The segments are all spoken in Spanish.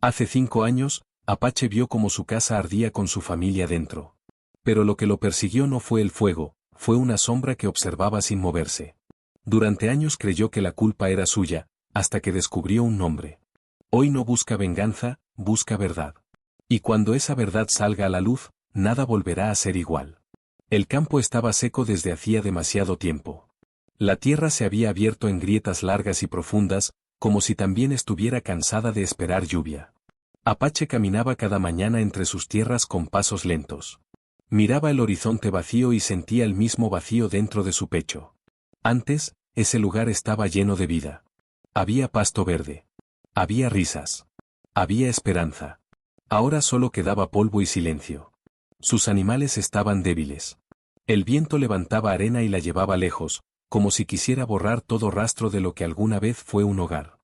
Hace 5 años, Apache vio cómo su casa ardía con su familia dentro. Pero lo que lo persiguió no fue el fuego, fue una sombra que observaba sin moverse. Durante años creyó que la culpa era suya, hasta que descubrió un nombre. Hoy no busca venganza, busca verdad. Y cuando esa verdad salga a la luz, nada volverá a ser igual. El campo estaba seco desde hacía demasiado tiempo. La tierra se había abierto en grietas largas y profundas, como si también estuviera cansada de esperar lluvia. Apache caminaba cada mañana entre sus tierras con pasos lentos. Miraba el horizonte vacío y sentía el mismo vacío dentro de su pecho. Antes, ese lugar estaba lleno de vida. Había pasto verde. Había risas. Había esperanza. Ahora solo quedaba polvo y silencio. Sus animales estaban débiles. El viento levantaba arena y la llevaba lejos, como si quisiera borrar todo rastro de lo que alguna vez fue un hogar.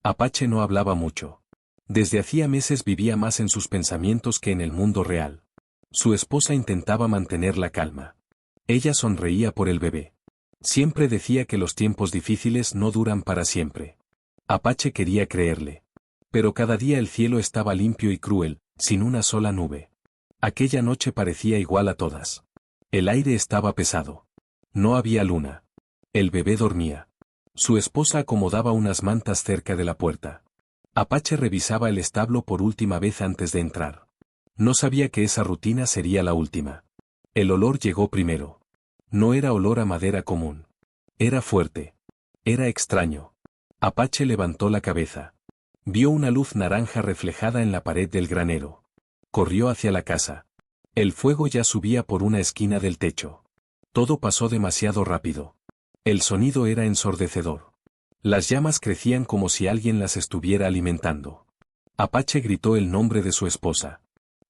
Apache no hablaba mucho. Desde hacía meses vivía más en sus pensamientos que en el mundo real. Su esposa intentaba mantener la calma. Ella sonreía por el bebé. Siempre decía que los tiempos difíciles no duran para siempre. Apache quería creerle. Pero cada día el cielo estaba limpio y cruel, sin una sola nube. Aquella noche parecía igual a todas. El aire estaba pesado. No había luna. El bebé dormía. Su esposa acomodaba unas mantas cerca de la puerta. Apache revisaba el establo por última vez antes de entrar. No sabía que esa rutina sería la última. El olor llegó primero. No era olor a madera común. Era fuerte. Era extraño. Apache levantó la cabeza. Vio una luz naranja reflejada en la pared del granero. Corrió hacia la casa. El fuego ya subía por una esquina del techo. Todo pasó demasiado rápido. El sonido era ensordecedor. Las llamas crecían como si alguien las estuviera alimentando. Apache gritó el nombre de su esposa.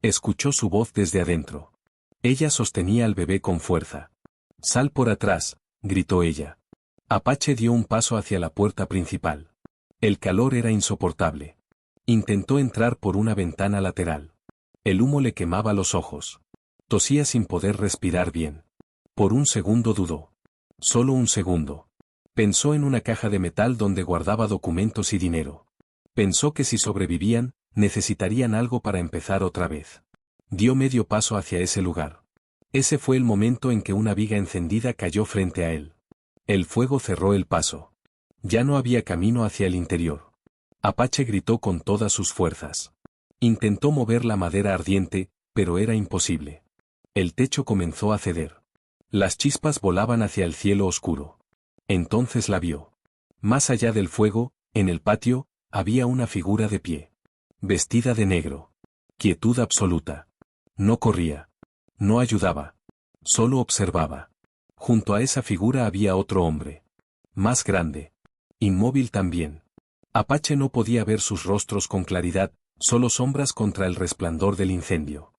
Escuchó su voz desde adentro. Ella sostenía al bebé con fuerza. «Sal por atrás», gritó ella. Apache dio un paso hacia la puerta principal. El calor era insoportable. Intentó entrar por una ventana lateral. El humo le quemaba los ojos. Tosía sin poder respirar bien. Por un segundo dudó. Solo un segundo. Pensó en una caja de metal donde guardaba documentos y dinero. Pensó que si sobrevivían, necesitarían algo para empezar otra vez. Dio medio paso hacia ese lugar. Ese fue el momento en que una viga encendida cayó frente a él. El fuego cerró el paso. Ya no había camino hacia el interior. Apache gritó con todas sus fuerzas. Intentó mover la madera ardiente, pero era imposible. El techo comenzó a ceder. Las chispas volaban hacia el cielo oscuro. Entonces la vio. Más allá del fuego, en el patio, había una figura de pie. Vestida de negro. Quietud absoluta. No corría. No ayudaba. Solo observaba. Junto a esa figura había otro hombre. Más grande. Inmóvil también. Apache no podía ver sus rostros con claridad, solo sombras contra el resplandor del incendio.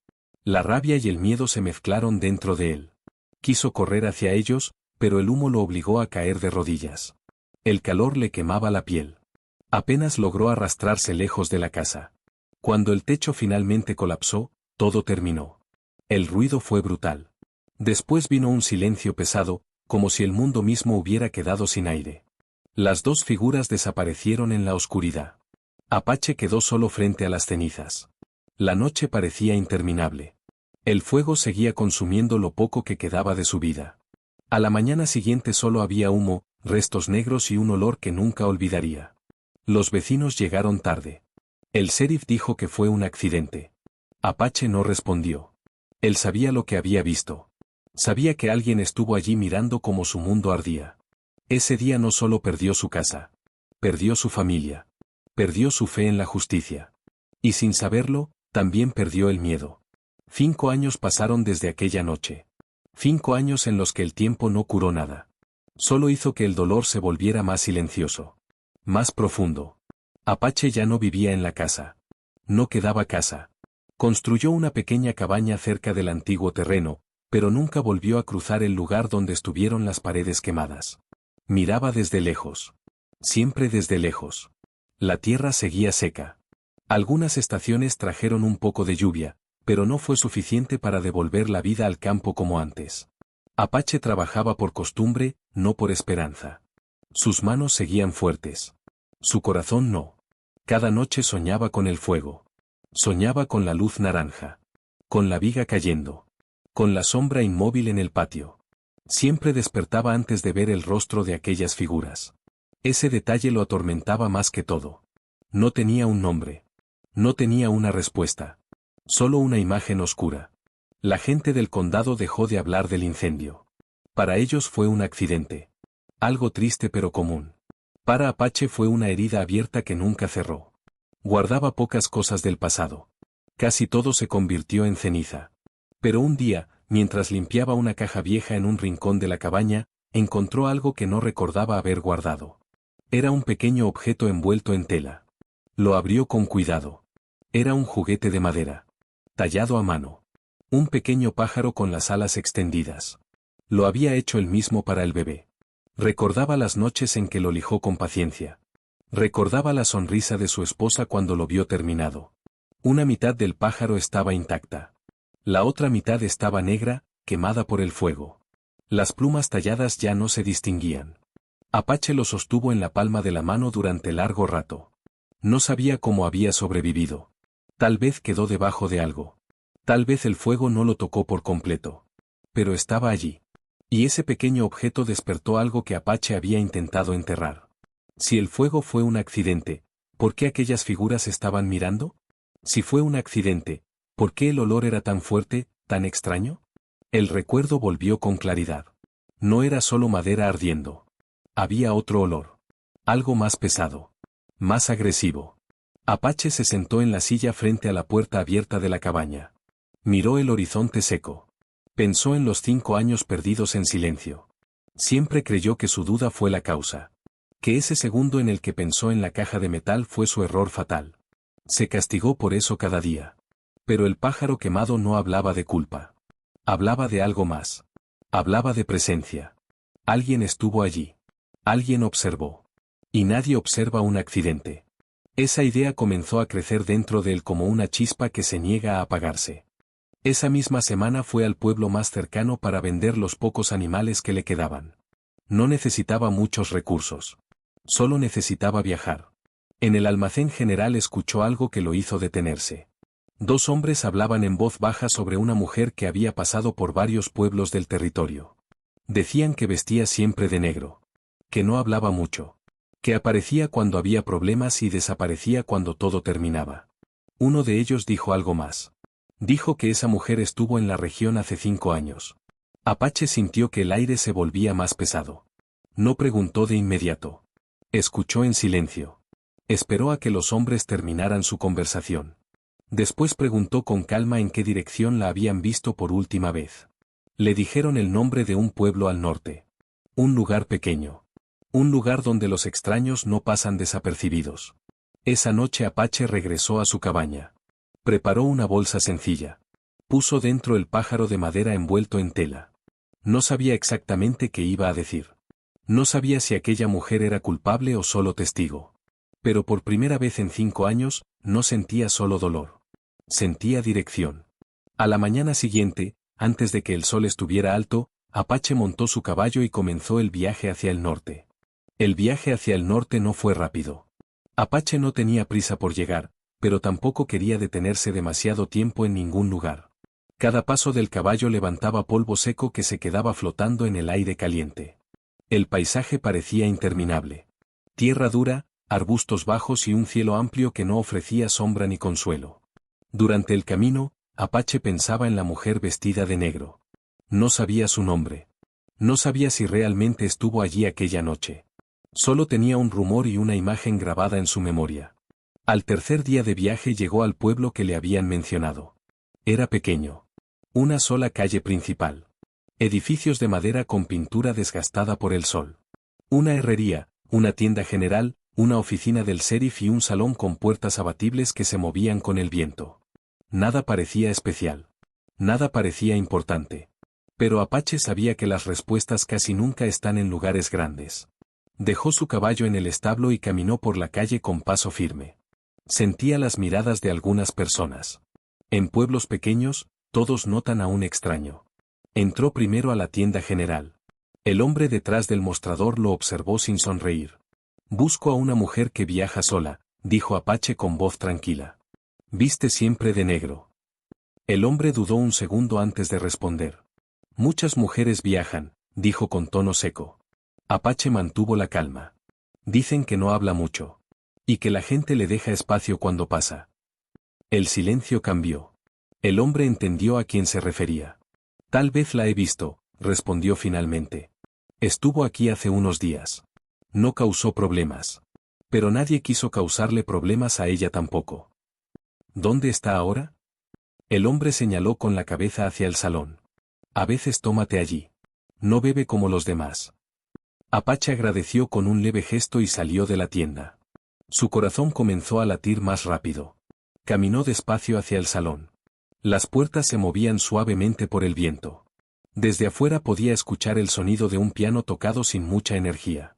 La rabia y el miedo se mezclaron dentro de él. Quiso correr hacia ellos, pero el humo lo obligó a caer de rodillas. El calor le quemaba la piel. Apenas logró arrastrarse lejos de la casa. Cuando el techo finalmente colapsó, todo terminó. El ruido fue brutal. Después vino un silencio pesado, como si el mundo mismo hubiera quedado sin aire. Las dos figuras desaparecieron en la oscuridad. Apache quedó solo frente a las cenizas. La noche parecía interminable. El fuego seguía consumiendo lo poco que quedaba de su vida. A la mañana siguiente solo había humo, restos negros y un olor que nunca olvidaría. Los vecinos llegaron tarde. El sheriff dijo que fue un accidente. Apache no respondió. Él sabía lo que había visto. Sabía que alguien estuvo allí mirando cómo su mundo ardía. Ese día no solo perdió su casa. Perdió su familia. Perdió su fe en la justicia. Y sin saberlo, también perdió el miedo. 5 años pasaron desde aquella noche. 5 años en los que el tiempo no curó nada. Solo hizo que el dolor se volviera más silencioso. Más profundo. Apache ya no vivía en la casa. No quedaba casa. Construyó una pequeña cabaña cerca del antiguo terreno, pero nunca volvió a cruzar el lugar donde estuvieron las paredes quemadas. Miraba desde lejos. Siempre desde lejos. La tierra seguía seca. Algunas estaciones trajeron un poco de lluvia, pero no fue suficiente para devolver la vida al campo como antes. Apache trabajaba por costumbre, no por esperanza. Sus manos seguían fuertes. Su corazón no. Cada noche soñaba con el fuego. Soñaba con la luz naranja. Con la viga cayendo. Con la sombra inmóvil en el patio. Siempre despertaba antes de ver el rostro de aquellas figuras. Ese detalle lo atormentaba más que todo. No tenía un nombre. No tenía una respuesta. Solo una imagen oscura. La gente del condado dejó de hablar del incendio. Para ellos fue un accidente. Algo triste pero común. Para Apache fue una herida abierta que nunca cerró. Guardaba pocas cosas del pasado. Casi todo se convirtió en ceniza. Pero un día, mientras limpiaba una caja vieja en un rincón de la cabaña, encontró algo que no recordaba haber guardado. Era un pequeño objeto envuelto en tela. Lo abrió con cuidado. Era un juguete de madera. Tallado a mano. Un pequeño pájaro con las alas extendidas. Lo había hecho él mismo para el bebé. Recordaba las noches en que lo lijó con paciencia. Recordaba la sonrisa de su esposa cuando lo vio terminado. Una mitad del pájaro estaba intacta. La otra mitad estaba negra, quemada por el fuego. Las plumas talladas ya no se distinguían. Apache lo sostuvo en la palma de la mano durante largo rato. No sabía cómo había sobrevivido. Tal vez quedó debajo de algo. Tal vez el fuego no lo tocó por completo. Pero estaba allí. Y ese pequeño objeto despertó algo que Apache había intentado enterrar. Si el fuego fue un accidente, ¿por qué aquellas figuras estaban mirando? Si fue un accidente, ¿por qué el olor era tan fuerte, tan extraño? El recuerdo volvió con claridad. No era solo madera ardiendo. Había otro olor. Algo más pesado. Más agresivo. Apache se sentó en la silla frente a la puerta abierta de la cabaña. Miró el horizonte seco. Pensó en los 5 años perdidos en silencio. Siempre creyó que su duda fue la causa. Que ese segundo en el que pensó en la caja de metal fue su error fatal. Se castigó por eso cada día. Pero el pájaro quemado no hablaba de culpa. Hablaba de algo más. Hablaba de presencia. Alguien estuvo allí. Alguien observó. Y nadie observa un accidente. Esa idea comenzó a crecer dentro de él como una chispa que se niega a apagarse. Esa misma semana fue al pueblo más cercano para vender los pocos animales que le quedaban. No necesitaba muchos recursos. Solo necesitaba viajar. En el almacén general escuchó algo que lo hizo detenerse. 2 hombres hablaban en voz baja sobre una mujer que había pasado por varios pueblos del territorio. Decían que vestía siempre de negro. Que no hablaba mucho. Que aparecía cuando había problemas y desaparecía cuando todo terminaba. Uno de ellos dijo algo más. Dijo que esa mujer estuvo en la región hace 5 años. Apache sintió que el aire se volvía más pesado. No preguntó de inmediato. Escuchó en silencio. Esperó a que los hombres terminaran su conversación. Después preguntó con calma en qué dirección la habían visto por última vez. Le dijeron el nombre de un pueblo al norte. Un lugar pequeño. Un lugar donde los extraños no pasan desapercibidos. Esa noche Apache regresó a su cabaña. Preparó una bolsa sencilla. Puso dentro el pájaro de madera envuelto en tela. No sabía exactamente qué iba a decir. No sabía si aquella mujer era culpable o solo testigo. Pero por primera vez en 5 años, no sentía solo dolor. Sentía dirección. A la mañana siguiente, antes de que el sol estuviera alto, Apache montó su caballo y comenzó el viaje hacia el norte. El viaje hacia el norte no fue rápido. Apache no tenía prisa por llegar, pero tampoco quería detenerse demasiado tiempo en ningún lugar. Cada paso del caballo levantaba polvo seco que se quedaba flotando en el aire caliente. El paisaje parecía interminable. Tierra dura, arbustos bajos y un cielo amplio que no ofrecía sombra ni consuelo. Durante el camino, Apache pensaba en la mujer vestida de negro. No sabía su nombre. No sabía si realmente estuvo allí aquella noche. Solo tenía un rumor y una imagen grabada en su memoria. Al tercer día de viaje llegó al pueblo que le habían mencionado. Era pequeño. Una sola calle principal. Edificios de madera con pintura desgastada por el sol. Una herrería, una tienda general, una oficina del sheriff y un salón con puertas abatibles que se movían con el viento. Nada parecía especial. Nada parecía importante. Pero Apache sabía que las respuestas casi nunca están en lugares grandes. Dejó su caballo en el establo y caminó por la calle con paso firme. Sentía las miradas de algunas personas. En pueblos pequeños, todos notan a un extraño. Entró primero a la tienda general. El hombre detrás del mostrador lo observó sin sonreír. Busco a una mujer que viaja sola, dijo Apache con voz tranquila. Viste siempre de negro. El hombre dudó un segundo antes de responder. Muchas mujeres viajan, dijo con tono seco. Apache mantuvo la calma. Dicen que no habla mucho. Y que la gente le deja espacio cuando pasa. El silencio cambió. El hombre entendió a quién se refería. Tal vez la he visto, respondió finalmente. Estuvo aquí hace unos días. No causó problemas. Pero nadie quiso causarle problemas a ella tampoco. ¿Dónde está ahora? El hombre señaló con la cabeza hacia el salón. A veces tómate allí. No bebe como los demás. Apache agradeció con un leve gesto y salió de la tienda. Su corazón comenzó a latir más rápido. Caminó despacio hacia el salón. Las puertas se movían suavemente por el viento. Desde afuera podía escuchar el sonido de un piano tocado sin mucha energía.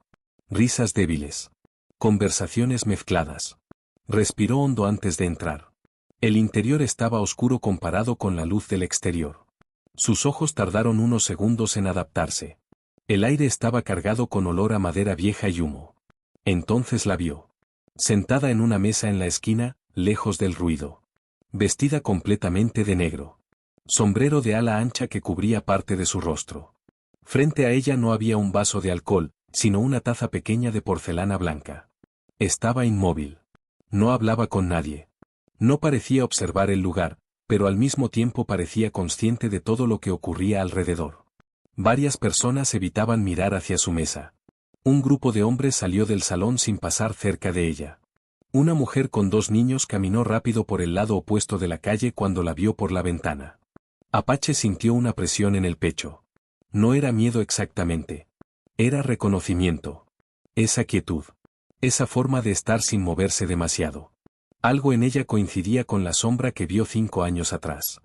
Risas débiles. Conversaciones mezcladas. Respiró hondo antes de entrar. El interior estaba oscuro comparado con la luz del exterior. Sus ojos tardaron unos segundos en adaptarse. El aire estaba cargado con olor a madera vieja y humo. Entonces la vio. Sentada en una mesa en la esquina, lejos del ruido. Vestida completamente de negro. Sombrero de ala ancha que cubría parte de su rostro. Frente a ella no había un vaso de alcohol, sino una taza pequeña de porcelana blanca. Estaba inmóvil. No hablaba con nadie. No parecía observar el lugar, pero al mismo tiempo parecía consciente de todo lo que ocurría alrededor. Varias personas evitaban mirar hacia su mesa. Un grupo de hombres salió del salón sin pasar cerca de ella. Una mujer con 2 niños caminó rápido por el lado opuesto de la calle cuando la vio por la ventana. Apache sintió una presión en el pecho. No era miedo exactamente. Era reconocimiento. Esa quietud. Esa forma de estar sin moverse demasiado. Algo en ella coincidía con la sombra que vio 5 años atrás.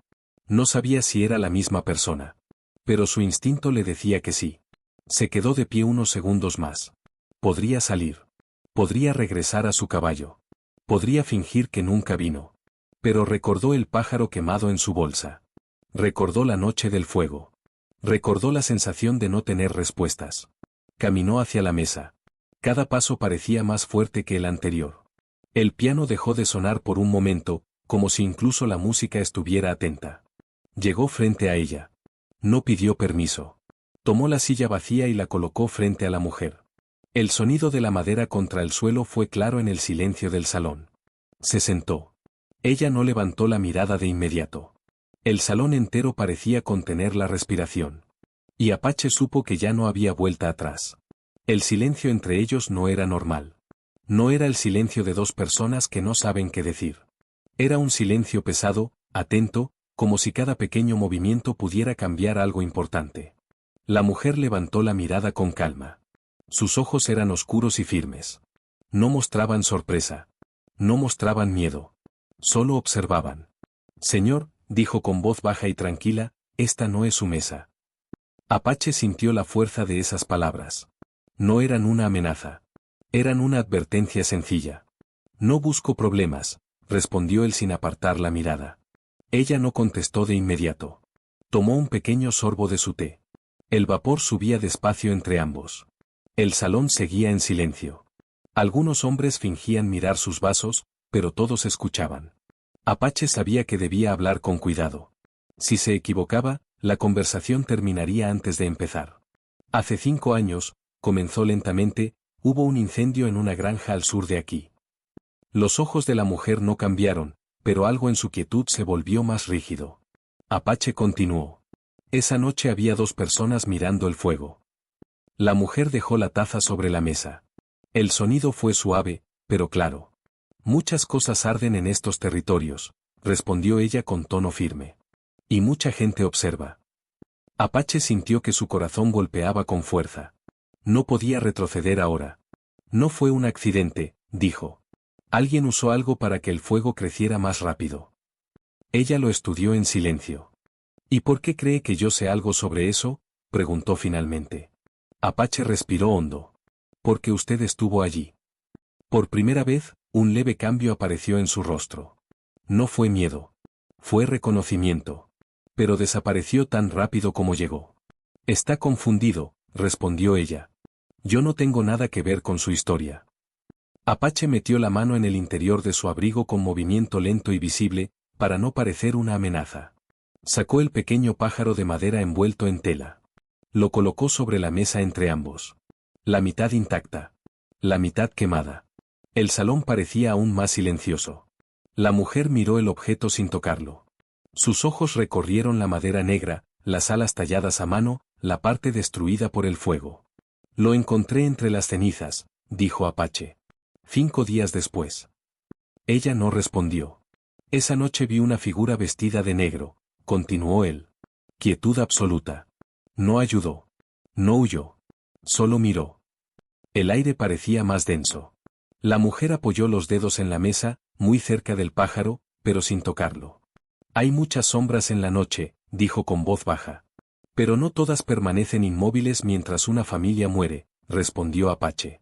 No sabía si era la misma persona. Pero su instinto le decía que sí. Se quedó de pie unos segundos más. Podría salir. Podría regresar a su caballo. Podría fingir que nunca vino. Pero recordó el pájaro quemado en su bolsa. Recordó la noche del fuego. Recordó la sensación de no tener respuestas. Caminó hacia la mesa. Cada paso parecía más fuerte que el anterior. El piano dejó de sonar por un momento, como si incluso la música estuviera atenta. Llegó frente a ella. No pidió permiso. Tomó la silla vacía y la colocó frente a la mujer. El sonido de la madera contra el suelo fue claro en el silencio del salón. Se sentó. Ella no levantó la mirada de inmediato. El salón entero parecía contener la respiración. Y Apache supo que ya no había vuelta atrás. El silencio entre ellos no era normal. No era el silencio de 2 personas que no saben qué decir. Era un silencio pesado, atento, como si cada pequeño movimiento pudiera cambiar algo importante. La mujer levantó la mirada con calma. Sus ojos eran oscuros y firmes. No mostraban sorpresa. No mostraban miedo. Solo observaban. Señor, dijo con voz baja y tranquila, esta no es su mesa. Apache sintió la fuerza de esas palabras. No eran una amenaza. Eran una advertencia sencilla. No busco problemas, respondió él sin apartar la mirada. Ella no contestó de inmediato. Tomó un pequeño sorbo de su té. El vapor subía despacio entre ambos. El salón seguía en silencio. Algunos hombres fingían mirar sus vasos, pero todos escuchaban. Apache sabía que debía hablar con cuidado. Si se equivocaba, la conversación terminaría antes de empezar. Hace 5 años, comenzó lentamente, hubo un incendio en una granja al sur de aquí. Los ojos de la mujer no cambiaron, pero algo en su quietud se volvió más rígido. Apache continuó. Esa noche había 2 personas mirando el fuego. La mujer dejó la taza sobre la mesa. El sonido fue suave, pero claro. Muchas cosas arden en estos territorios, respondió ella con tono firme. Y mucha gente observa. Apache sintió que su corazón golpeaba con fuerza. No podía retroceder ahora. No fue un accidente, dijo. Alguien usó algo para que el fuego creciera más rápido. Ella lo estudió en silencio. ¿Y por qué cree que yo sé algo sobre eso?, preguntó finalmente. Apache respiró hondo. Porque usted estuvo allí. Por primera vez, un leve cambio apareció en su rostro. No fue miedo. Fue reconocimiento. Pero desapareció tan rápido como llegó. Está confundido, respondió ella. Yo no tengo nada que ver con su historia. Apache metió la mano en el interior de su abrigo con movimiento lento y visible, para no parecer una amenaza. Sacó el pequeño pájaro de madera envuelto en tela. Lo colocó sobre la mesa entre ambos. La mitad intacta. La mitad quemada. El salón parecía aún más silencioso. La mujer miró el objeto sin tocarlo. Sus ojos recorrieron la madera negra, las alas talladas a mano, la parte destruida por el fuego. Lo encontré entre las cenizas, dijo Apache. 5 días después. Ella no respondió. Esa noche vi una figura vestida de negro, continuó él. Quietud absoluta. No ayudó. No huyó. Solo miró. El aire parecía más denso. La mujer apoyó los dedos en la mesa, muy cerca del pájaro, pero sin tocarlo. Hay muchas sombras en la noche, dijo con voz baja. Pero no todas permanecen inmóviles mientras una familia muere, respondió Apache.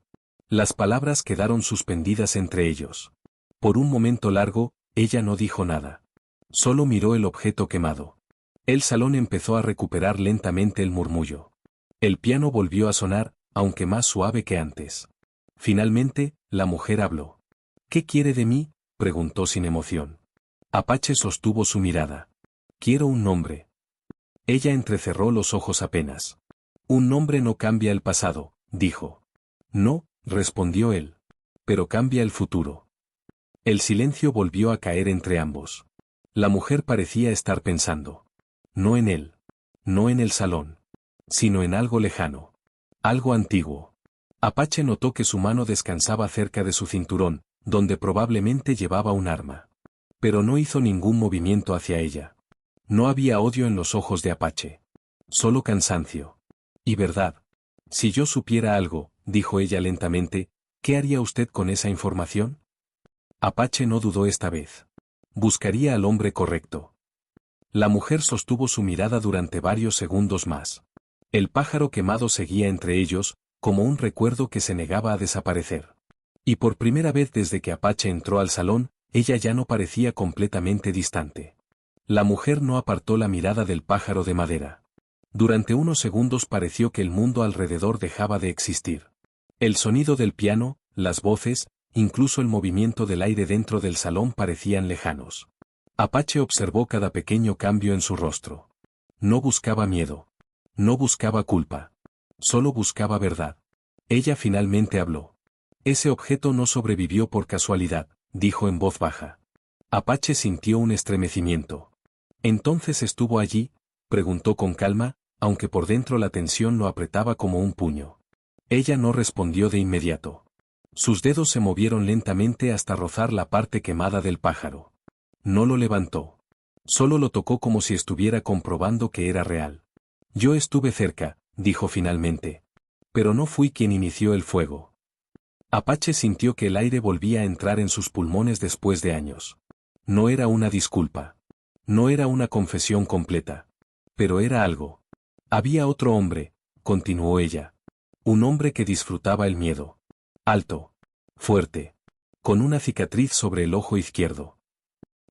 Las palabras quedaron suspendidas entre ellos. Por un momento largo, ella no dijo nada. Solo miró el objeto quemado. El salón empezó a recuperar lentamente el murmullo. El piano volvió a sonar, aunque más suave que antes. Finalmente, la mujer habló. ¿Qué quiere de mí?, preguntó sin emoción. Apache sostuvo su mirada. Quiero un nombre. Ella entrecerró los ojos apenas. Un nombre no cambia el pasado, dijo. No, respondió él. Pero cambia el futuro. El silencio volvió a caer entre ambos. La mujer parecía estar pensando. No en él. No en el salón. Sino en algo lejano. Algo antiguo. Apache notó que su mano descansaba cerca de su cinturón, donde probablemente llevaba un arma. Pero no hizo ningún movimiento hacia ella. No había odio en los ojos de Apache. Solo cansancio. Y verdad. Si yo supiera algo, dijo ella lentamente, ¿qué haría usted con esa información? Apache no dudó esta vez. Buscaría al hombre correcto. La mujer sostuvo su mirada durante varios segundos más. El pájaro quemado seguía entre ellos, como un recuerdo que se negaba a desaparecer. Y por primera vez desde que Apache entró al salón, ella ya no parecía completamente distante. La mujer no apartó la mirada del pájaro de madera. Durante unos segundos pareció que el mundo alrededor dejaba de existir. El sonido del piano, las voces, incluso el movimiento del aire dentro del salón parecían lejanos. Apache observó cada pequeño cambio en su rostro. No buscaba miedo. No buscaba culpa. Solo buscaba verdad. Ella finalmente habló. Ese objeto no sobrevivió por casualidad, dijo en voz baja. Apache sintió un estremecimiento. ¿Entonces estuvo allí?, preguntó con calma, aunque por dentro la tensión lo apretaba como un puño. Ella no respondió de inmediato. Sus dedos se movieron lentamente hasta rozar la parte quemada del pájaro. No lo levantó. Solo lo tocó como si estuviera comprobando que era real. Yo estuve cerca, dijo finalmente. Pero no fui quien inició el fuego. Apache sintió que el aire volvía a entrar en sus pulmones después de años. No era una disculpa. No era una confesión completa. Pero era algo. Había otro hombre, continuó ella. Un hombre que disfrutaba el miedo. Alto. Fuerte. Con una cicatriz sobre el ojo izquierdo.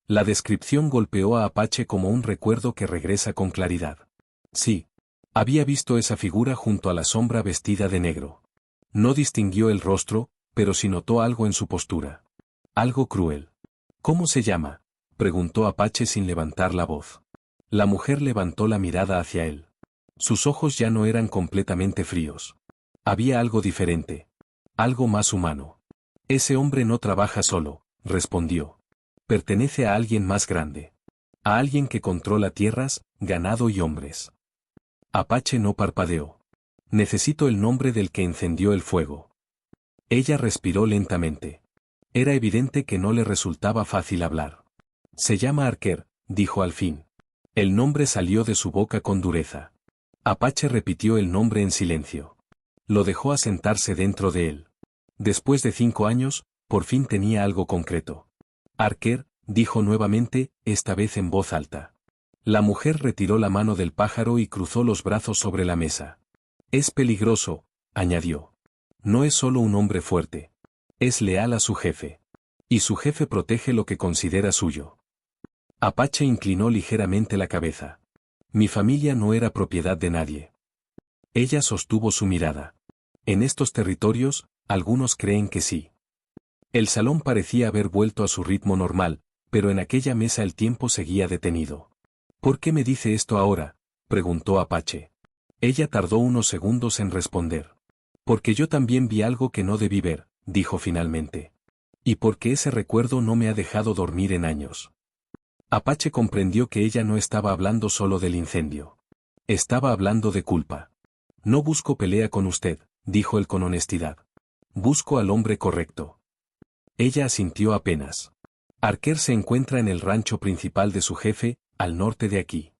La descripción golpeó a Apache como un recuerdo que regresa con claridad. Sí. Había visto esa figura junto a la sombra vestida de negro. No distinguió el rostro, pero sí notó algo en su postura. Algo cruel. ¿Cómo se llama?, preguntó Apache sin levantar la voz. La mujer levantó la mirada hacia él. Sus ojos ya no eran completamente fríos. Había algo diferente. Algo más humano. Ese hombre no trabaja solo, respondió. Pertenece a alguien más grande. A alguien que controla tierras, ganado y hombres. Apache no parpadeó. Necesito el nombre del que encendió el fuego. Ella respiró lentamente. Era evidente que no le resultaba fácil hablar. Se llama Arker, dijo al fin. El nombre salió de su boca con dureza. Apache repitió el nombre en silencio. Lo dejó asentarse dentro de él. Después de 5 años, por fin tenía algo concreto. Arker, dijo nuevamente, esta vez en voz alta. La mujer retiró la mano del pájaro y cruzó los brazos sobre la mesa. Es peligroso, añadió. No es solo un hombre fuerte. Es leal a su jefe. Y su jefe protege lo que considera suyo. Apache inclinó ligeramente la cabeza. Mi familia no era propiedad de nadie. Ella sostuvo su mirada. En estos territorios, algunos creen que sí. El salón parecía haber vuelto a su ritmo normal, pero en aquella mesa el tiempo seguía detenido. ¿Por qué me dice esto ahora?, preguntó Apache. Ella tardó unos segundos en responder. Porque yo también vi algo que no debí ver, dijo finalmente. Y porque ese recuerdo no me ha dejado dormir en años. Apache comprendió que ella no estaba hablando solo del incendio. Estaba hablando de culpa. No busco pelea con usted, dijo él con honestidad. Busco al hombre correcto. Ella asintió apenas. Archer se encuentra en el rancho principal de su jefe, al norte de aquí.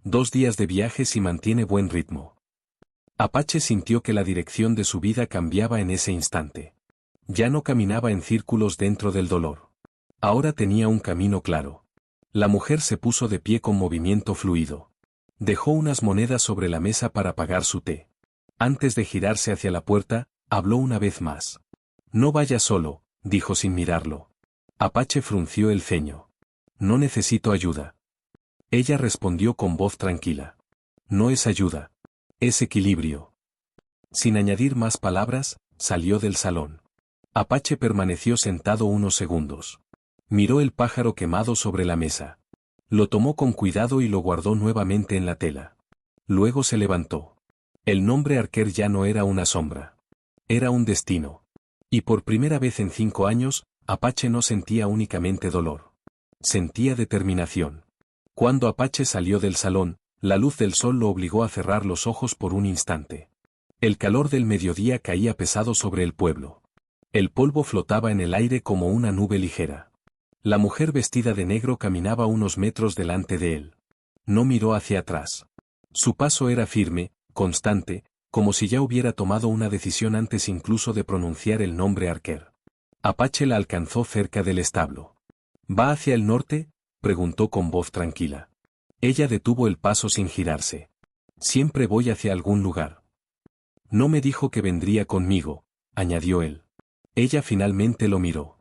2 días de viaje si mantiene buen ritmo. Apache sintió que la dirección de su vida cambiaba en ese instante. Ya no caminaba en círculos dentro del dolor. Ahora tenía un camino claro. La mujer se puso de pie con movimiento fluido. Dejó unas monedas sobre la mesa para pagar su té. Antes de girarse hacia la puerta, habló una vez más. No vaya solo, dijo sin mirarlo. Apache frunció el ceño. No necesito ayuda. Ella respondió con voz tranquila. No es ayuda. Es equilibrio. Sin añadir más palabras, salió del salón. Apache permaneció sentado unos segundos. Miró el pájaro quemado sobre la mesa. Lo tomó con cuidado y lo guardó nuevamente en la tela. Luego se levantó. El nombre Archer ya no era una sombra. Era un destino. Y por primera vez en 5 años, Apache no sentía únicamente dolor. Sentía determinación. Cuando Apache salió del salón, la luz del sol lo obligó a cerrar los ojos por un instante. El calor del mediodía caía pesado sobre el pueblo. El polvo flotaba en el aire como una nube ligera. La mujer vestida de negro caminaba unos metros delante de él. No miró hacia atrás. Su paso era firme, constante, como si ya hubiera tomado una decisión antes incluso de pronunciar el nombre Archer. Apache la alcanzó cerca del establo. ¿Va hacia el norte?, preguntó con voz tranquila. Ella detuvo el paso sin girarse. Siempre voy hacia algún lugar. No me dijo que vendría conmigo, añadió él. Ella finalmente lo miró.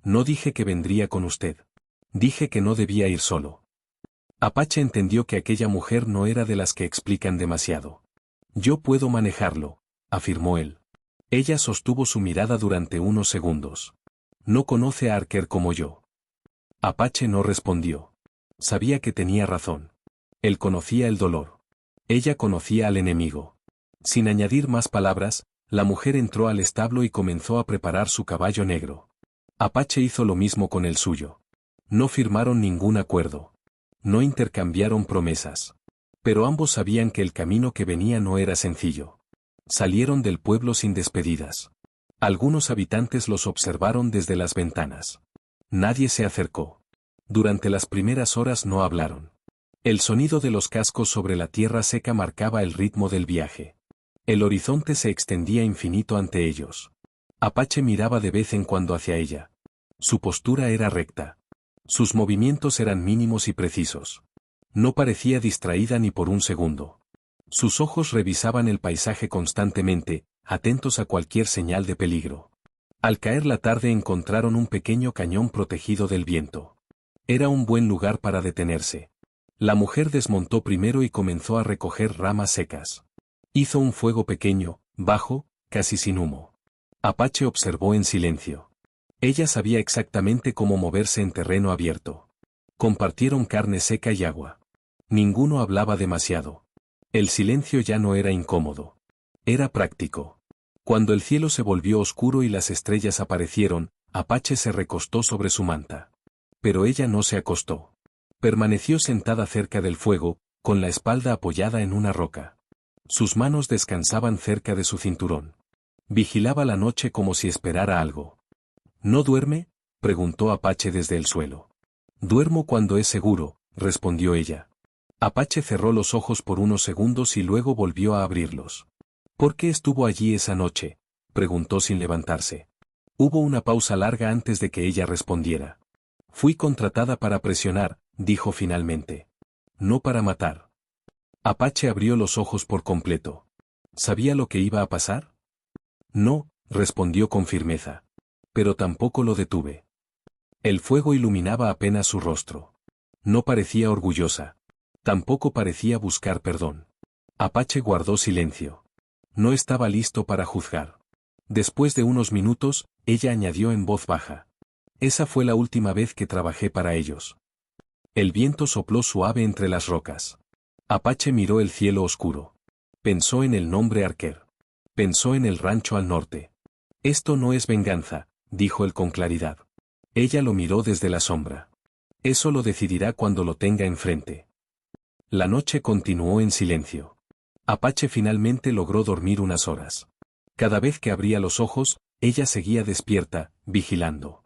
No dije que vendría con usted. Dije que no debía ir solo. Apache entendió que aquella mujer no era de las que explican demasiado. Yo puedo manejarlo, afirmó él. Ella sostuvo su mirada durante unos segundos. No conoce a Archer como yo. Apache no respondió. Sabía que tenía razón. Él conocía el dolor. Ella conocía al enemigo. Sin añadir más palabras, la mujer entró al establo y comenzó a preparar su caballo negro. Apache hizo lo mismo con el suyo. No firmaron ningún acuerdo. No intercambiaron promesas. Pero ambos sabían que el camino que venía no era sencillo. Salieron del pueblo sin despedidas. Algunos habitantes los observaron desde las ventanas. Nadie se acercó. Durante las primeras horas no hablaron. El sonido de los cascos sobre la tierra seca marcaba el ritmo del viaje. El horizonte se extendía infinito ante ellos. Apache miraba de vez en cuando hacia ella. Su postura era recta. Sus movimientos eran mínimos y precisos. No parecía distraída ni por un segundo. Sus ojos revisaban el paisaje constantemente, atentos a cualquier señal de peligro. Al caer la tarde encontraron un pequeño cañón protegido del viento. Era un buen lugar para detenerse. La mujer desmontó primero y comenzó a recoger ramas secas. Hizo un fuego pequeño, bajo, casi sin humo. Apache observó en silencio. Ella sabía exactamente cómo moverse en terreno abierto. Compartieron carne seca y agua. Ninguno hablaba demasiado. El silencio ya no era incómodo. Era práctico. Cuando el cielo se volvió oscuro y las estrellas aparecieron, Apache se recostó sobre su manta. Pero ella no se acostó. Permaneció sentada cerca del fuego, con la espalda apoyada en una roca. Sus manos descansaban cerca de su cinturón. Vigilaba la noche como si esperara algo. ¿No duerme?, preguntó Apache desde el suelo. Duermo cuando es seguro, respondió ella. Apache cerró los ojos por unos segundos y luego volvió a abrirlos. ¿Por qué estuvo allí esa noche?, preguntó sin levantarse. Hubo una pausa larga antes de que ella respondiera. Fui contratada para presionar, dijo finalmente. No para matar. Apache abrió los ojos por completo. ¿Sabía lo que iba a pasar? No, respondió con firmeza. Pero tampoco lo detuve. El fuego iluminaba apenas su rostro. No parecía orgullosa. Tampoco parecía buscar perdón. Apache guardó silencio. No estaba listo para juzgar. Después de unos minutos, ella añadió en voz baja. Esa fue la última vez que trabajé para ellos. El viento sopló suave entre las rocas. Apache miró el cielo oscuro. Pensó en el nombre Arquer. Pensó en el rancho al norte. Esto no es venganza, dijo él con claridad. Ella lo miró desde la sombra. Eso lo decidirá cuando lo tenga enfrente. La noche continuó en silencio. Apache finalmente logró dormir unas horas. Cada vez que abría los ojos, ella seguía despierta, vigilando.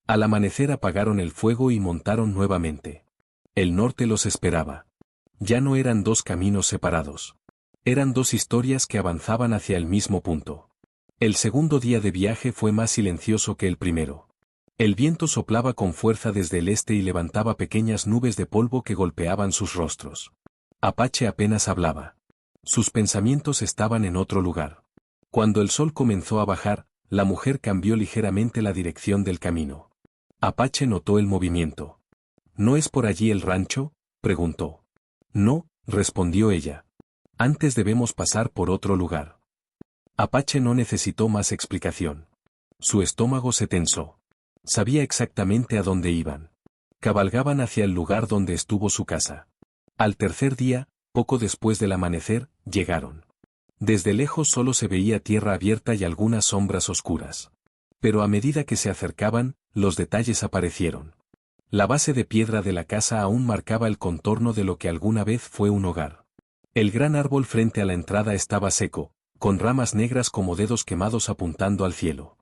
Al amanecer apagaron el fuego y montaron nuevamente. El norte los esperaba. Ya no eran dos caminos separados. Eran dos historias que avanzaban hacia el mismo punto. El segundo día de viaje fue más silencioso que el primero. El viento soplaba con fuerza desde el este y levantaba pequeñas nubes de polvo que golpeaban sus rostros. Apache apenas hablaba. Sus pensamientos estaban en otro lugar. Cuando el sol comenzó a bajar, la mujer cambió ligeramente la dirección del camino. Apache notó el movimiento. ¿No es por allí el rancho?, preguntó. No, respondió ella. Antes debemos pasar por otro lugar. Apache no necesitó más explicación. Su estómago se tensó. Sabía exactamente a dónde iban. Cabalgaban hacia el lugar donde estuvo su casa. Al tercer día, poco después del amanecer, llegaron. Desde lejos solo se veía tierra abierta y algunas sombras oscuras. Pero a medida que se acercaban, los detalles aparecieron. La base de piedra de la casa aún marcaba el contorno de lo que alguna vez fue un hogar. El gran árbol frente a la entrada estaba seco, con ramas negras como dedos quemados apuntando al cielo.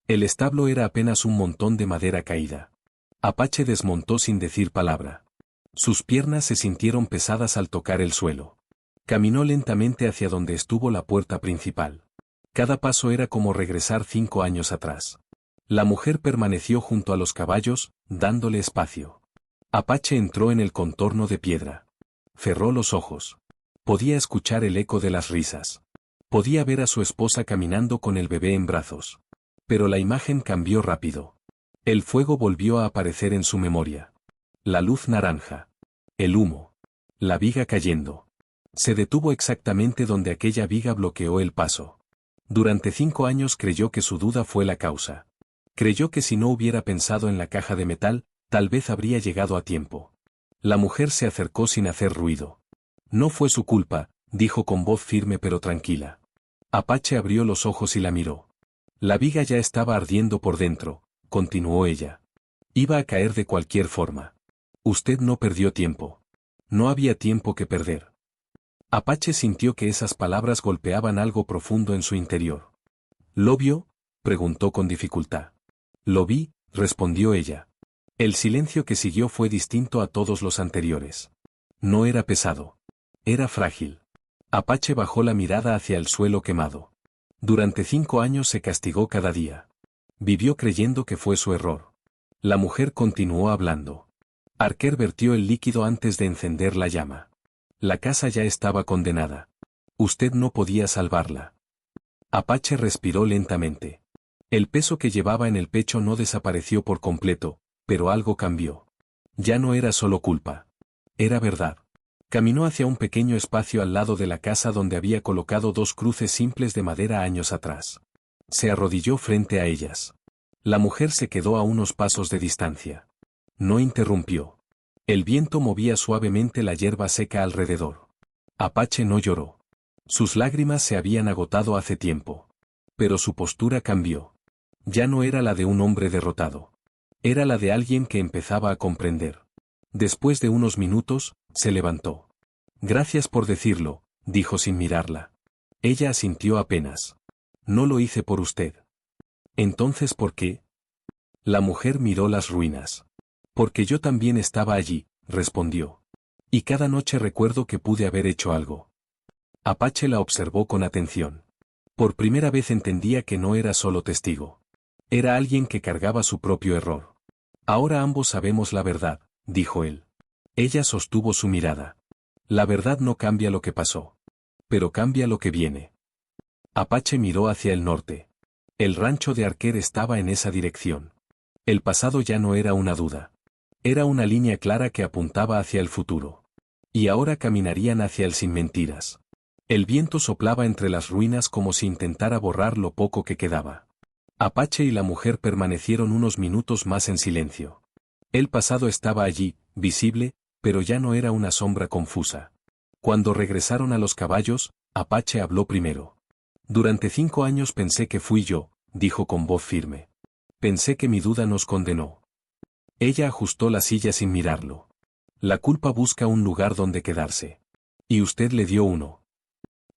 El establo era apenas un montón de madera caída. Apache desmontó sin decir palabra. Sus piernas se sintieron pesadas al tocar el suelo. Caminó lentamente hacia donde estuvo la puerta principal. Cada paso era como regresar 5 años atrás. La mujer permaneció junto a los caballos, dándole espacio. Apache entró en el contorno de piedra. Cerró los ojos. Podía escuchar el eco de las risas. Podía ver a su esposa caminando con el bebé en brazos. Pero la imagen cambió rápido. El fuego volvió a aparecer en su memoria. La luz naranja. El humo. La viga cayendo. Se detuvo exactamente donde aquella viga bloqueó el paso. Durante 5 años creyó que su duda fue la causa. Creyó que si no hubiera pensado en la caja de metal, tal vez habría llegado a tiempo. La mujer se acercó sin hacer ruido. No fue su culpa, dijo con voz firme pero tranquila. Apache abrió los ojos y la miró. La viga ya estaba ardiendo por dentro, continuó ella. Iba a caer de cualquier forma. Usted no perdió tiempo. No había tiempo que perder. Apache sintió que esas palabras golpeaban algo profundo en su interior. ¿Lo vio?, preguntó con dificultad. Lo vi, respondió ella. El silencio que siguió fue distinto a todos los anteriores. No era pesado. Era frágil. Apache bajó la mirada hacia el suelo quemado. Durante 5 años se castigó cada día. Vivió creyendo que fue su error. La mujer continuó hablando. Arquer vertió el líquido antes de encender la llama. La casa ya estaba condenada. Usted no podía salvarla. Apache respiró lentamente. El peso que llevaba en el pecho no desapareció por completo, pero algo cambió. Ya no era solo culpa. Era verdad. Caminó hacia un pequeño espacio al lado de la casa donde había colocado 2 cruces simples de madera años atrás. Se arrodilló frente a ellas. La mujer se quedó a unos pasos de distancia. No interrumpió. El viento movía suavemente la hierba seca alrededor. Apache no lloró. Sus lágrimas se habían agotado hace tiempo. Pero su postura cambió. Ya no era la de un hombre derrotado. Era la de alguien que empezaba a comprender. Después de unos minutos, se levantó. Gracias por decirlo, dijo sin mirarla. Ella asintió apenas. No lo hice por usted. ¿Entonces por qué? La mujer miró las ruinas. Porque yo también estaba allí, respondió. Y cada noche recuerdo que pude haber hecho algo. Apache la observó con atención. Por primera vez entendía que no era solo testigo. Era alguien que cargaba su propio error. Ahora ambos sabemos la verdad, dijo él. Ella sostuvo su mirada. La verdad no cambia lo que pasó. Pero cambia lo que viene. Apache miró hacia el norte. El rancho de Arquer estaba en esa dirección. El pasado ya no era una duda. Era una línea clara que apuntaba hacia el futuro. Y ahora caminarían hacia él sin mentiras. El viento soplaba entre las ruinas como si intentara borrar lo poco que quedaba. Apache y la mujer permanecieron unos minutos más en silencio. El pasado estaba allí, visible, pero ya no era una sombra confusa. Cuando regresaron a los caballos, Apache habló primero. Durante 5 años pensé que fui yo, dijo con voz firme. Pensé que mi duda nos condenó. Ella ajustó la silla sin mirarlo. La culpa busca un lugar donde quedarse. Y usted le dio uno.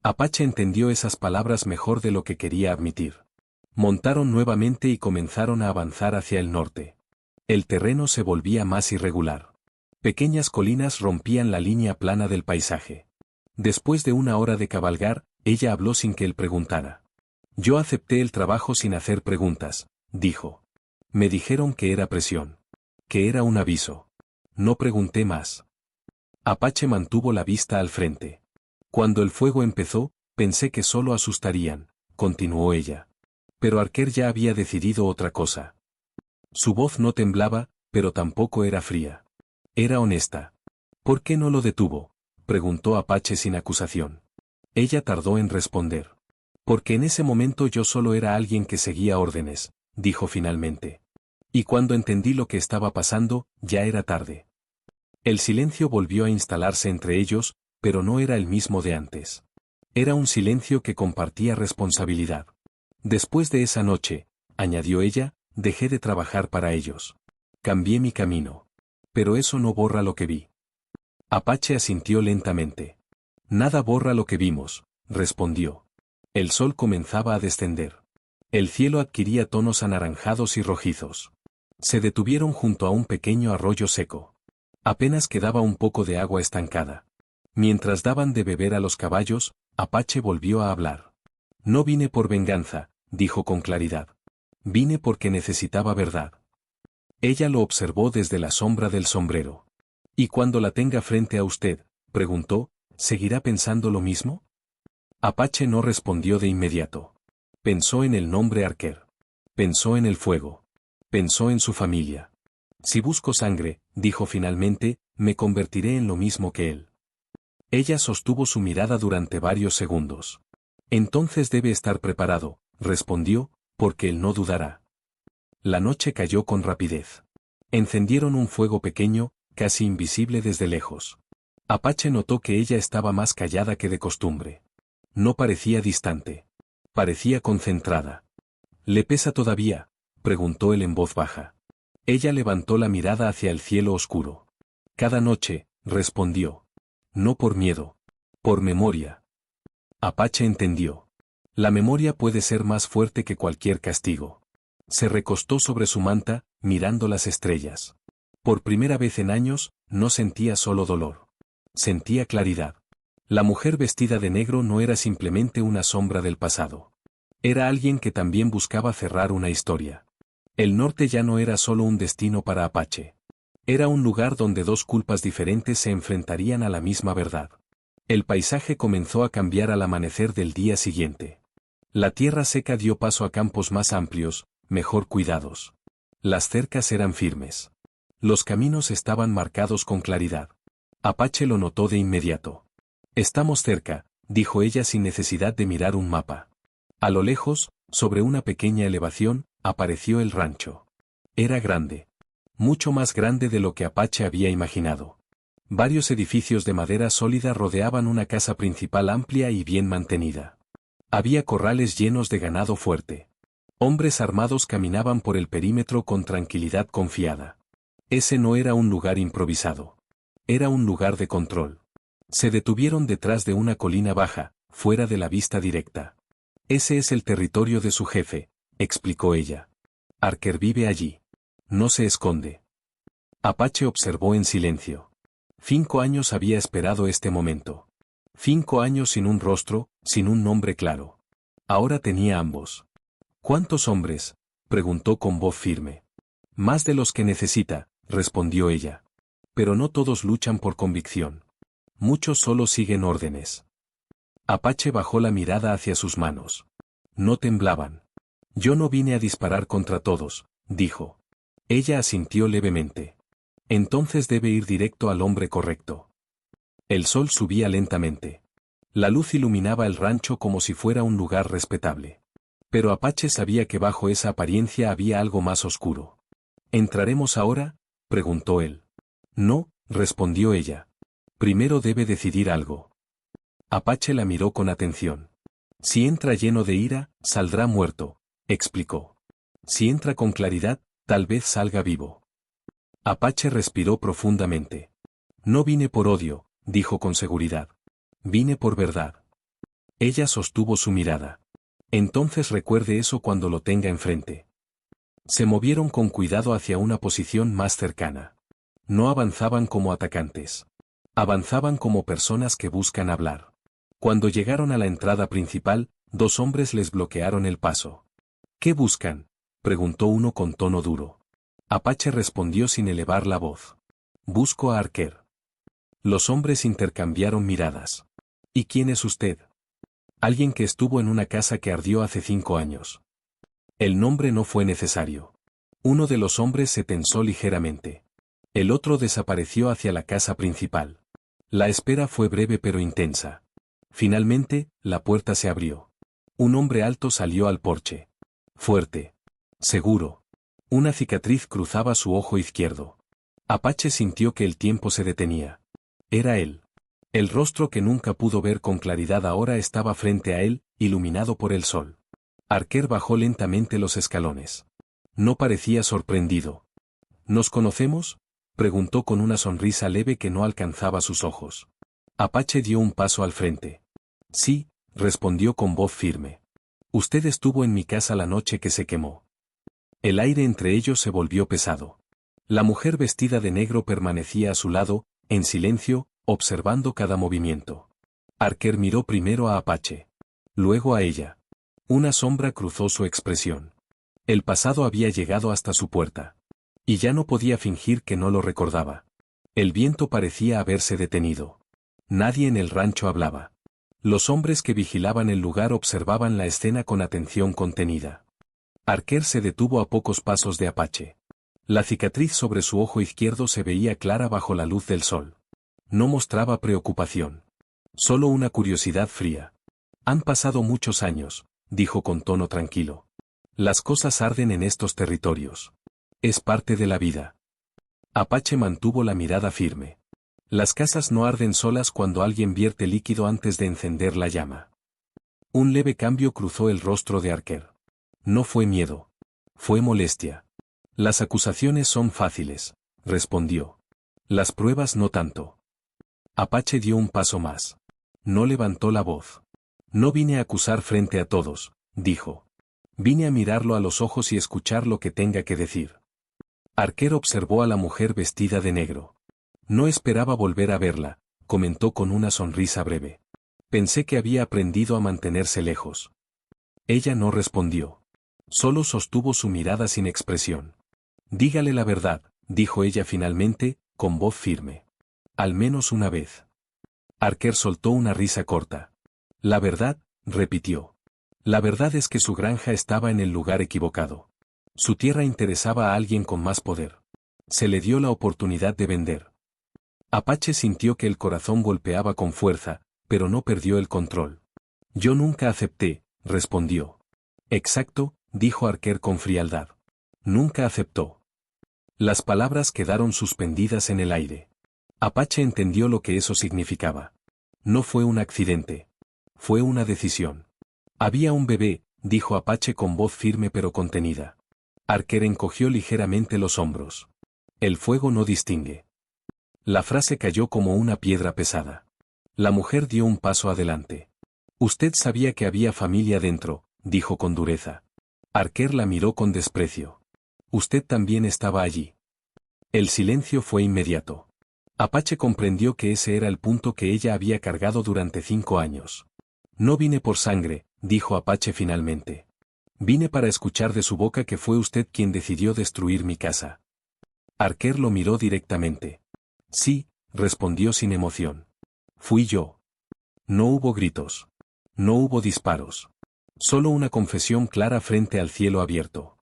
Apache entendió esas palabras mejor de lo que quería admitir. Montaron nuevamente y comenzaron a avanzar hacia el norte. El terreno se volvía más irregular. Pequeñas colinas rompían la línea plana del paisaje. Después de 1 hora de cabalgar, ella habló sin que él preguntara. Yo acepté el trabajo sin hacer preguntas, dijo. Me dijeron que era presión. Que era un aviso. No pregunté más. Apache mantuvo la vista al frente. Cuando el fuego empezó, pensé que solo asustarían, continuó ella. Pero Archer ya había decidido otra cosa. Su voz no temblaba, pero tampoco era fría. Era honesta. ¿Por qué no lo detuvo?, preguntó Apache sin acusación. Ella tardó en responder. Porque en ese momento yo solo era alguien que seguía órdenes, dijo finalmente. Y cuando entendí lo que estaba pasando, ya era tarde. El silencio volvió a instalarse entre ellos, pero no era el mismo de antes. Era un silencio que compartía responsabilidad. Después de esa noche, añadió ella, dejé de trabajar para ellos. Cambié mi camino. Pero eso no borra lo que vi. Apache asintió lentamente. Nada borra lo que vimos, respondió. El sol comenzaba a descender. El cielo adquiría tonos anaranjados y rojizos. Se detuvieron junto a un pequeño arroyo seco. Apenas quedaba un poco de agua estancada. Mientras daban de beber a los caballos, Apache volvió a hablar. No vine por venganza, dijo con claridad. Vine porque necesitaba verdad. Ella lo observó desde la sombra del sombrero. ¿Y cuando la tenga frente a usted?, preguntó, ¿seguirá pensando lo mismo? Apache no respondió de inmediato. Pensó en el nombre Archer. Pensó en el fuego. Pensó en su familia. Si busco sangre, dijo finalmente, me convertiré en lo mismo que él. Ella sostuvo su mirada durante varios segundos. Entonces debe estar preparado, respondió, porque él no dudará. La noche cayó con rapidez. Encendieron un fuego pequeño, casi invisible desde lejos. Apache notó que ella estaba más callada que de costumbre. No parecía distante. Parecía concentrada. ¿Le pesa todavía?, preguntó él en voz baja. Ella levantó la mirada hacia el cielo oscuro. Cada noche, respondió. No por miedo. Por memoria. Apache entendió. La memoria puede ser más fuerte que cualquier castigo. Se recostó sobre su manta, mirando las estrellas. Por primera vez en años, no sentía solo dolor. Sentía claridad. La mujer vestida de negro no era simplemente una sombra del pasado. Era alguien que también buscaba cerrar una historia. El norte ya no era solo un destino para Apache. Era un lugar donde dos culpas diferentes se enfrentarían a la misma verdad. El paisaje comenzó a cambiar al amanecer del día siguiente. La tierra seca dio paso a campos más amplios, mejor cuidados. Las cercas eran firmes. Los caminos estaban marcados con claridad. Apache lo notó de inmediato. Estamos cerca, dijo ella sin necesidad de mirar un mapa. A lo lejos, sobre una pequeña elevación, apareció el rancho. Era grande. Mucho más grande de lo que Apache había imaginado. Varios edificios de madera sólida rodeaban una casa principal amplia y bien mantenida. Había corrales llenos de ganado fuerte. Hombres armados caminaban por el perímetro con tranquilidad confiada. Ese no era un lugar improvisado. Era un lugar de control. Se detuvieron detrás de una colina baja, fuera de la vista directa. Ese es el territorio de su jefe, explicó ella. Archer vive allí. No se esconde. Apache observó en silencio. 5 años había esperado este momento. 5 años sin un rostro, sin un nombre claro. Ahora tenía ambos. ¿Cuántos hombres?, preguntó con voz firme. Más de los que necesita, respondió ella. Pero no todos luchan por convicción. Muchos solo siguen órdenes. Apache bajó la mirada hacia sus manos. No temblaban. Yo no vine a disparar contra todos, dijo. Ella asintió levemente. Entonces debe ir directo al hombre correcto. El sol subía lentamente. La luz iluminaba el rancho como si fuera un lugar respetable. Pero Apache sabía que bajo esa apariencia había algo más oscuro. ¿Entraremos ahora?, preguntó él. No, respondió ella. Primero debe decidir algo. Apache la miró con atención. Si entra lleno de ira, saldrá muerto, explicó. Si entra con claridad, tal vez salga vivo. Apache respiró profundamente. No vine por odio, dijo con seguridad. Vine por verdad. Ella sostuvo su mirada. Entonces recuerde eso cuando lo tenga enfrente. Se movieron con cuidado hacia una posición más cercana. No avanzaban como atacantes. Avanzaban como personas que buscan hablar. Cuando llegaron a la entrada principal, dos hombres les bloquearon el paso. ¿Qué buscan?, preguntó uno con tono duro. Apache respondió sin elevar la voz. Busco a Archer. Los hombres intercambiaron miradas. ¿Y quién es usted? Alguien que estuvo en una casa que ardió hace 5 años. El nombre no fue necesario. Uno de los hombres se tensó ligeramente. El otro desapareció hacia la casa principal. La espera fue breve pero intensa. Finalmente, la puerta se abrió. Un hombre alto salió al porche. Fuerte. Seguro. Una cicatriz cruzaba su ojo izquierdo. Apache sintió que el tiempo se detenía. Era él. El rostro que nunca pudo ver con claridad ahora estaba frente a él, iluminado por el sol. Archer bajó lentamente los escalones. No parecía sorprendido. ¿Nos conocemos?, preguntó con una sonrisa leve que no alcanzaba sus ojos. Apache dio un paso al frente. Sí, respondió con voz firme. Usted estuvo en mi casa la noche que se quemó. El aire entre ellos se volvió pesado. La mujer vestida de negro permanecía a su lado, en silencio, observando cada movimiento. Archer miró primero a Apache. Luego a ella. Una sombra cruzó su expresión. El pasado había llegado hasta su puerta. Y ya no podía fingir que no lo recordaba. El viento parecía haberse detenido. Nadie en el rancho hablaba. Los hombres que vigilaban el lugar observaban la escena con atención contenida. Archer se detuvo a pocos pasos de Apache. La cicatriz sobre su ojo izquierdo se veía clara bajo la luz del sol. No mostraba preocupación. Solo una curiosidad fría. Han pasado muchos años, dijo con tono tranquilo. Las cosas arden en estos territorios. Es parte de la vida. Apache mantuvo la mirada firme. Las casas no arden solas cuando alguien vierte líquido antes de encender la llama. Un leve cambio cruzó el rostro de Archer. No fue miedo. Fue molestia. Las acusaciones son fáciles, respondió. Las pruebas no tanto. Apache dio un paso más. No levantó la voz. No vine a acusar frente a todos, dijo. Vine a mirarlo a los ojos y escuchar lo que tenga que decir. Archer observó a la mujer vestida de negro. No esperaba volver a verla, comentó con una sonrisa breve. Pensé que había aprendido a mantenerse lejos. Ella no respondió. Solo sostuvo su mirada sin expresión. Dígale la verdad, dijo ella finalmente, con voz firme. Al menos una vez. Archer soltó una risa corta. La verdad, repitió. La verdad es que su granja estaba en el lugar equivocado. Su tierra interesaba a alguien con más poder. Se le dio la oportunidad de vender. Apache sintió que el corazón golpeaba con fuerza, pero no perdió el control. Yo nunca acepté, respondió. Exacto, dijo Archer con frialdad. Nunca aceptó. Las palabras quedaron suspendidas en el aire. Apache entendió lo que eso significaba. No fue un accidente. Fue una decisión. Había un bebé, dijo Apache con voz firme pero contenida. Archer encogió ligeramente los hombros. El fuego no distingue. La frase cayó como una piedra pesada. La mujer dio un paso adelante. Usted sabía que había familia dentro, dijo con dureza. Archer la miró con desprecio. Usted también estaba allí. El silencio fue inmediato. Apache comprendió que ese era el punto que ella había cargado durante 5 años. No vine por sangre, dijo Apache finalmente. Vine para escuchar de su boca que fue usted quien decidió destruir mi casa. Archer lo miró directamente. Sí, respondió sin emoción. Fui yo. No hubo gritos. No hubo disparos. Solo una confesión clara frente al cielo abierto.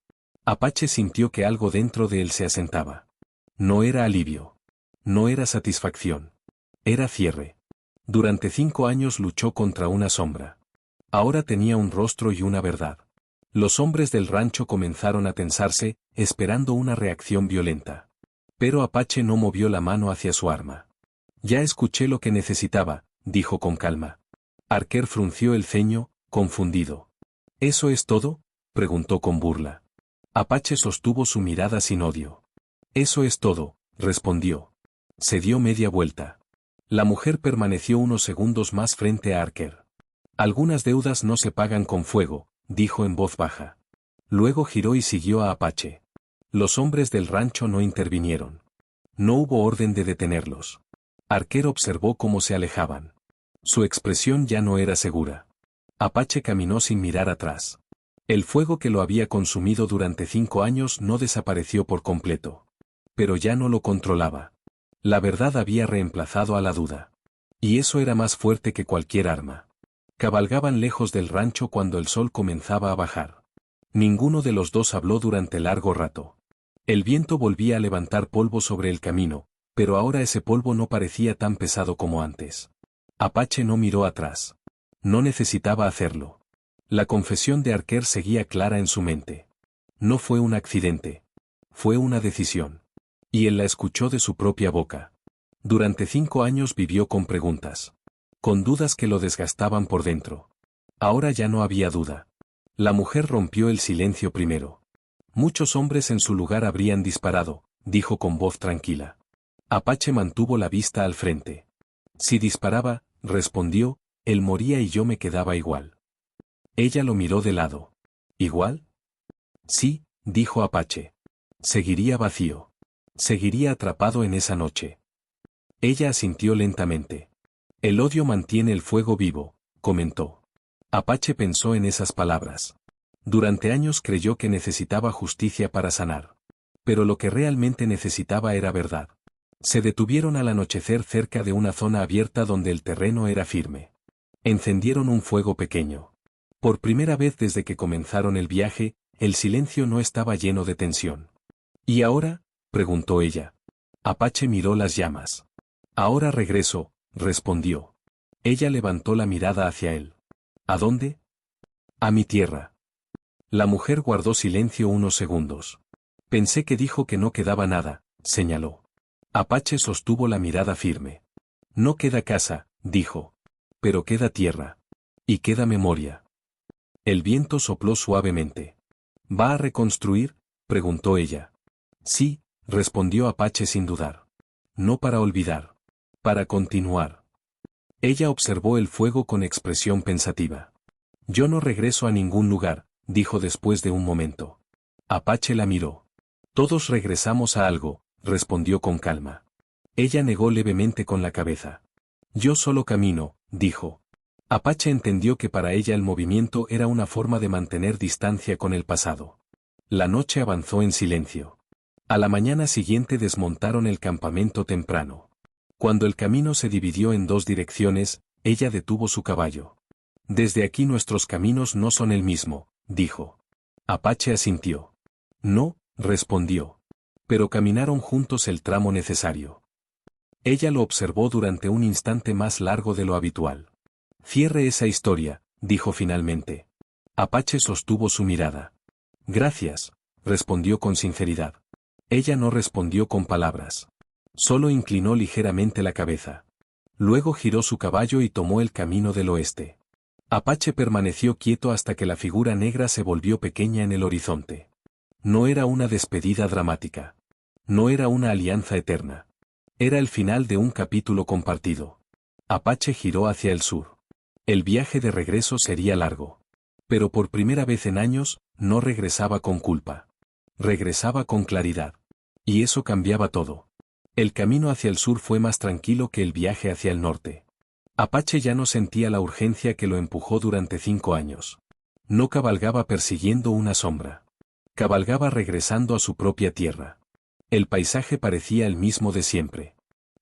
Apache sintió que algo dentro de él se asentaba. No era alivio. No era satisfacción. Era cierre. Durante 5 años luchó contra una sombra. Ahora tenía un rostro y una verdad. Los hombres del rancho comenzaron a tensarse, esperando una reacción violenta. Pero Apache no movió la mano hacia su arma. Ya escuché lo que necesitaba, dijo con calma. Archer frunció el ceño, confundido. ¿Eso es todo?, preguntó con burla. Apache sostuvo su mirada sin odio. Eso es todo, respondió. Se dio media vuelta. La mujer permaneció unos segundos más frente a Archer. Algunas deudas no se pagan con fuego, dijo en voz baja. Luego giró y siguió a Apache. Los hombres del rancho no intervinieron. No hubo orden de detenerlos. Archer observó cómo se alejaban. Su expresión ya no era segura. Apache caminó sin mirar atrás. El fuego que lo había consumido durante 5 años no desapareció por completo. Pero ya no lo controlaba. La verdad había reemplazado a la duda. Y eso era más fuerte que cualquier arma. Cabalgaban lejos del rancho cuando el sol comenzaba a bajar. Ninguno de los dos habló durante largo rato. El viento volvía a levantar polvo sobre el camino, pero ahora ese polvo no parecía tan pesado como antes. Apache no miró atrás. No necesitaba hacerlo. La confesión de Archer seguía clara en su mente. No fue un accidente. Fue una decisión. Y él la escuchó de su propia boca. Durante 5 años vivió con preguntas. Con dudas que lo desgastaban por dentro. Ahora ya no había duda. La mujer rompió el silencio primero. Muchos hombres en su lugar habrían disparado, dijo con voz tranquila. Apache mantuvo la vista al frente. Si disparaba, respondió, él moría y yo me quedaba igual. Ella lo miró de lado. ¿Igual? Sí, dijo Apache. Seguiría vacío. Seguiría atrapado en esa noche. Ella asintió lentamente. El odio mantiene el fuego vivo, comentó. Apache pensó en esas palabras. Durante años creyó que necesitaba justicia para sanar. Pero lo que realmente necesitaba era verdad. Se detuvieron al anochecer cerca de una zona abierta donde el terreno era firme. Encendieron un fuego pequeño. Por primera vez desde que comenzaron el viaje, el silencio no estaba lleno de tensión. ¿Y ahora?, preguntó ella. Apache miró las llamas. Ahora regreso, respondió. Ella levantó la mirada hacia él. ¿A dónde? A mi tierra. La mujer guardó silencio unos segundos. Pensé que dijo que no quedaba nada, señaló. Apache sostuvo la mirada firme. No queda casa, dijo. Pero queda tierra. Y queda memoria. El viento sopló suavemente. ¿Va a reconstruir?, preguntó ella. Sí, respondió Apache sin dudar. No para olvidar. Para continuar. Ella observó el fuego con expresión pensativa. Yo no regreso a ningún lugar, dijo después de un momento. Apache la miró. Todos regresamos a algo, respondió con calma. Ella negó levemente con la cabeza. Yo solo camino, dijo. Apache entendió que para ella el movimiento era una forma de mantener distancia con el pasado. La noche avanzó en silencio. A la mañana siguiente desmontaron el campamento temprano. Cuando el camino se dividió en 2 direcciones, ella detuvo su caballo. Desde aquí nuestros caminos no son el mismo, dijo. Apache asintió. No, respondió. Pero caminaron juntos el tramo necesario. Ella lo observó durante un instante más largo de lo habitual. Cierre esa historia, dijo finalmente. Apache sostuvo su mirada. Gracias, respondió con sinceridad. Ella no respondió con palabras. Solo inclinó ligeramente la cabeza. Luego giró su caballo y tomó el camino del oeste. Apache permaneció quieto hasta que la figura negra se volvió pequeña en el horizonte. No era una despedida dramática. No era una alianza eterna. Era el final de un capítulo compartido. Apache giró hacia el sur. El viaje de regreso sería largo. Pero por primera vez en años, no regresaba con culpa. Regresaba con claridad. Y eso cambiaba todo. El camino hacia el sur fue más tranquilo que el viaje hacia el norte. Apache ya no sentía la urgencia que lo empujó durante 5 años. No cabalgaba persiguiendo una sombra. Cabalgaba regresando a su propia tierra. El paisaje parecía el mismo de siempre.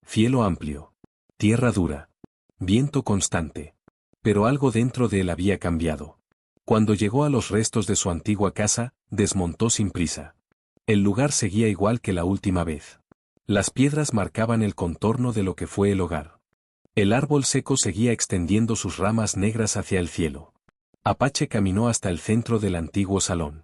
Cielo amplio. Tierra dura. Viento constante. Pero algo dentro de él había cambiado. Cuando llegó a los restos de su antigua casa, desmontó sin prisa. El lugar seguía igual que la última vez. Las piedras marcaban el contorno de lo que fue el hogar. El árbol seco seguía extendiendo sus ramas negras hacia el cielo. Apache caminó hasta el centro del antiguo salón.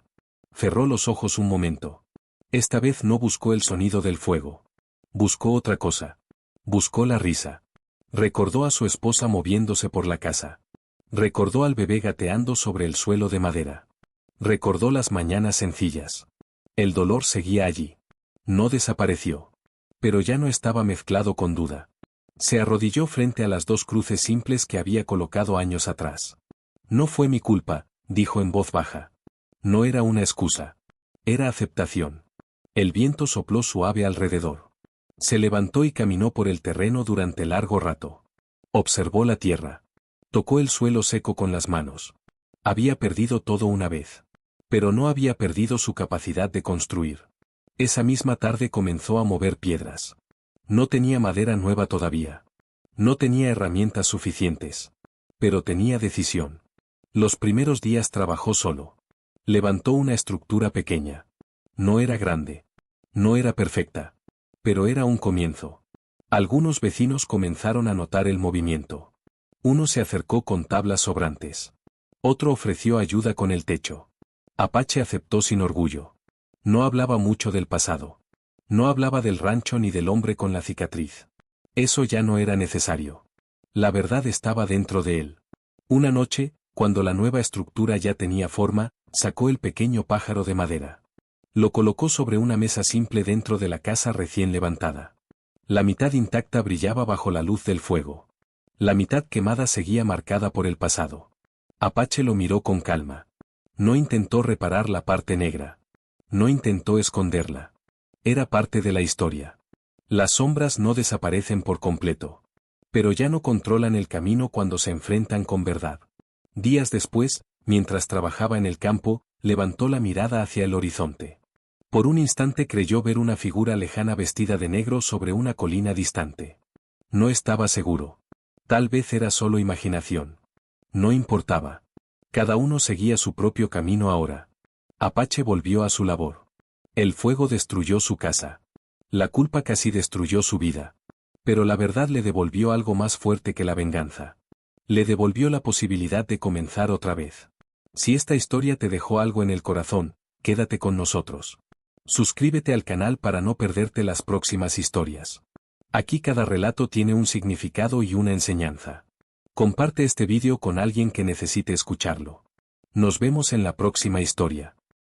Cerró los ojos un momento. Esta vez no buscó el sonido del fuego. Buscó otra cosa. Buscó la risa. Recordó a su esposa moviéndose por la casa. Recordó al bebé gateando sobre el suelo de madera. Recordó las mañanas sencillas. El dolor seguía allí. No desapareció. Pero ya no estaba mezclado con duda. Se arrodilló frente a las dos cruces simples que había colocado años atrás. No fue mi culpa, dijo en voz baja. No era una excusa. Era aceptación. El viento sopló suave alrededor. Se levantó y caminó por el terreno durante largo rato. Observó la tierra. Tocó el suelo seco con las manos. Había perdido todo una vez. Pero no había perdido su capacidad de construir. Esa misma tarde comenzó a mover piedras. No tenía madera nueva todavía. No tenía herramientas suficientes. Pero tenía decisión. Los primeros días trabajó solo. Levantó una estructura pequeña. No era grande. No era perfecta. Pero era un comienzo. Algunos vecinos comenzaron a notar el movimiento. Uno se acercó con tablas sobrantes. Otro ofreció ayuda con el techo. Apache aceptó sin orgullo. No hablaba mucho del pasado. No hablaba del rancho ni del hombre con la cicatriz. Eso ya no era necesario. La verdad estaba dentro de él. Una noche, cuando la nueva estructura ya tenía forma, sacó el pequeño pájaro de madera. Lo colocó sobre una mesa simple dentro de la casa recién levantada. La mitad intacta brillaba bajo la luz del fuego. La mitad quemada seguía marcada por el pasado. Apache lo miró con calma. No intentó reparar la parte negra. No intentó esconderla. Era parte de la historia. Las sombras no desaparecen por completo. Pero ya no controlan el camino cuando se enfrentan con verdad. Días después, mientras trabajaba en el campo, levantó la mirada hacia el horizonte. Por un instante creyó ver una figura lejana vestida de negro sobre una colina distante. No estaba seguro. Tal vez era solo imaginación. No importaba. Cada uno seguía su propio camino ahora. Apache volvió a su labor. El fuego destruyó su casa. La culpa casi destruyó su vida. Pero la verdad le devolvió algo más fuerte que la venganza. Le devolvió la posibilidad de comenzar otra vez. Si esta historia te dejó algo en el corazón, quédate con nosotros. Suscríbete al canal para no perderte las próximas historias. Aquí cada relato tiene un significado y una enseñanza. Comparte este vídeo con alguien que necesite escucharlo. Nos vemos en la próxima historia.